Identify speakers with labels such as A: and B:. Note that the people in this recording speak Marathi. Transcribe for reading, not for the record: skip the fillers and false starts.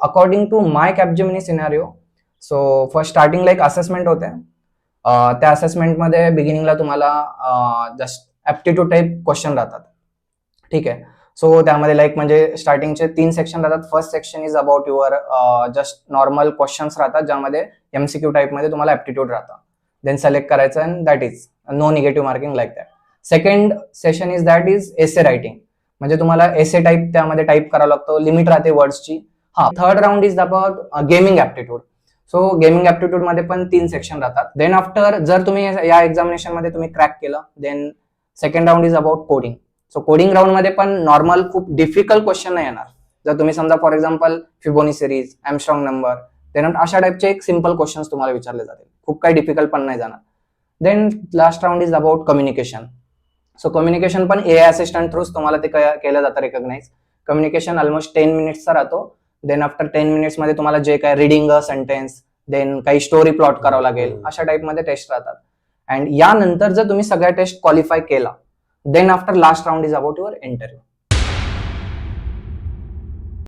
A: According to my Capgemini scenario, so first starting like assessment होते. त्या असेसमेंटमध्ये बिगिनिंगला तुम्हाला जस्ट ऍप्टिट्यूड टाईप क्वेश्चन राहतात. ठीक आहे. सो त्यामध्ये लाईक म्हणजे स्टार्टिंगचे 3 सेक्शन राहतात. First section is about your just normal questions राहतात, ज्यामध्ये एमसीक्यू टाईपमध्ये तुम्हाला ऍप्टिट्यूड राहतं. देन सिलेक्ट करायचं and that is no negative marking like that. Second session is that is essay writing, म्हणजे तुम्हाला एसे टाईप त्यामध्ये टाईप करावं लागतं, लिमिट राहते वर्ड्सची. हा. Third round is about gaming aptitude. So gaming aptitude मध्ये पण 3 सेक्शन राहतात. देन आफ्टर जर तुम्ही या एक्झामिनेशन मध्ये तुम्ही क्रॅक केलं, then second round is about coding. So coding round मध्ये पण नॉर्मल खूप डिफिकल्ट क्वेश्चन नाही येणार. जर तुम्ही समजा for example Fibonacci series, Armstrong number, then अशा टाईपचे एक सिम्पल क्वेश्चन्स तुम्हाला विचारले जातील. खूप काही डिफिकल्ट पण नाही जाणार. Then last round is about communication. So communication पण एआय असिस्टंट थ्रूच तुम्हाला ते केलं जातं रिकॉग्नाइज. कम्युनिकेशन ऑलमोस्ट 10 मिनिट्सचा राहतो. देन आफ्टर 10 मिनिट्स मध्ये तुम्हाला जे काय रिडिंग अ सेंटेन्स, देन काही स्टोरी प्लॉट करावं लागेल, अशा टाईपमध्ये टेस्ट राहतात. अँड यानंतर जर तुम्ही सगळ्या टेस्ट क्वालिफाय केला, then after last round is about your interview.